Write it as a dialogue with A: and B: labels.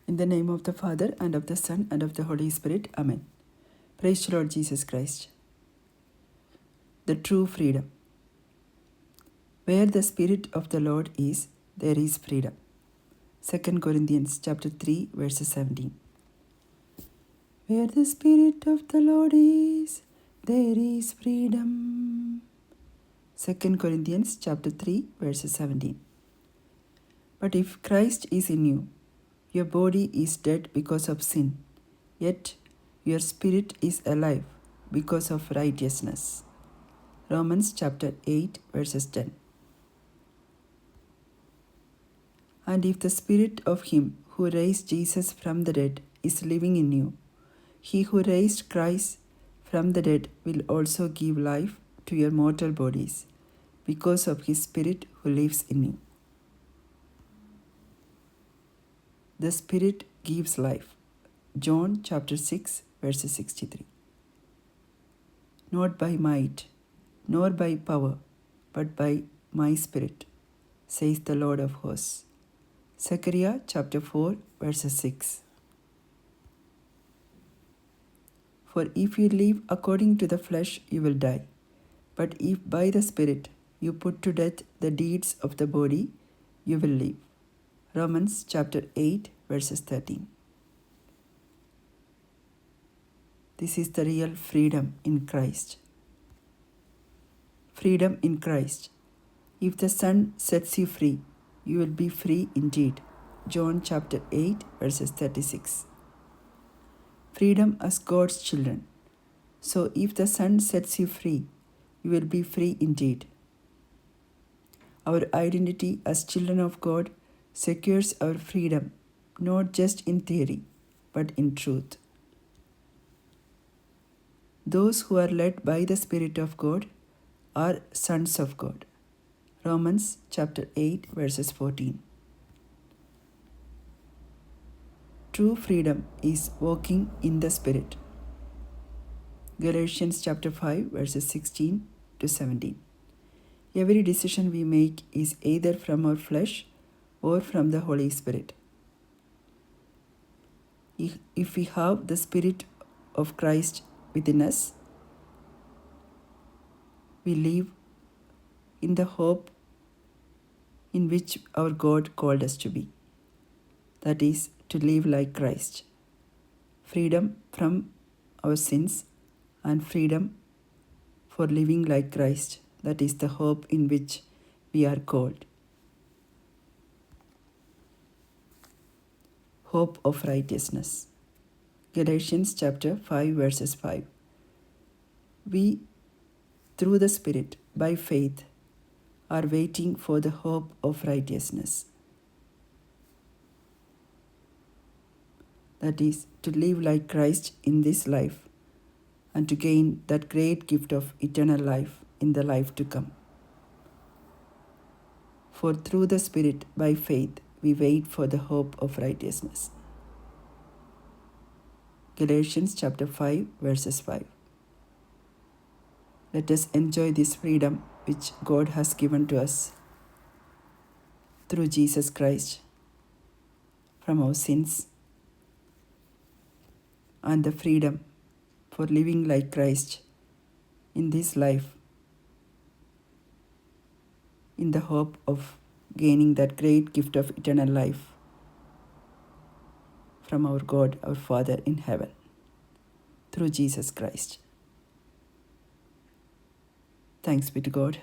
A: In the name of the Father, and of the Son, and of the Holy Spirit. Amen. Praise the Lord Jesus Christ. The true freedom. Where the Spirit of the Lord is, there is freedom. 2 Corinthians chapter 3, verses 17. Where the Spirit of the Lord is, there is freedom. 2 Corinthians chapter 3, verses 17. But if Christ is in you, your body is dead because of sin, yet your spirit is alive because of righteousness. Romans chapter 8, verses 10. And if the spirit of him who raised Jesus from the dead is living in you, he who raised Christ from the dead will also give life to your mortal bodies because of his Spirit who lives in you. The Spirit gives life. John chapter 6, verses 63. Not by might, nor by power, but by my Spirit, says the Lord of hosts. Zechariah chapter 4, verses 6. For if you live according to the flesh, you will die. But if by the Spirit you put to death the deeds of the body, you will live. Romans chapter 8, verses 13. This is the real freedom in Christ. Freedom in Christ. If the Son sets you free, you will be free indeed. John chapter 8, verses 36. Freedom as God's children. So if the Son sets you free, you will be free indeed. Our identity as children of God secures our freedom, not just in theory, but in truth. Those who are led by the Spirit of God are sons of God. Romans chapter 8, verses 14. True freedom is walking in the Spirit. Galatians chapter 5, verses 16 to 17. Every decision we make is either from our flesh or from the Holy Spirit. If we have the Spirit of Christ within us, we live in the hope in which our God called us to be. That is, to live like Christ. Freedom from our sins and freedom for living like Christ. That is the hope in which we are called. Hope of righteousness. Galatians chapter 5, verses 5. We, through the Spirit, by faith, are waiting for the hope of righteousness. That is, to live like Christ in this life and to gain that great gift of eternal life in the life to come. For through the Spirit, by faith, we wait for the hope of righteousness. Galatians chapter 5, verses 5. Let us enjoy this freedom which God has given to us through Jesus Christ from our sins, and the freedom for living like Christ in this life in the hope of gaining that great gift of eternal life from our God, our Father in heaven, through Jesus Christ. Thanks be to God.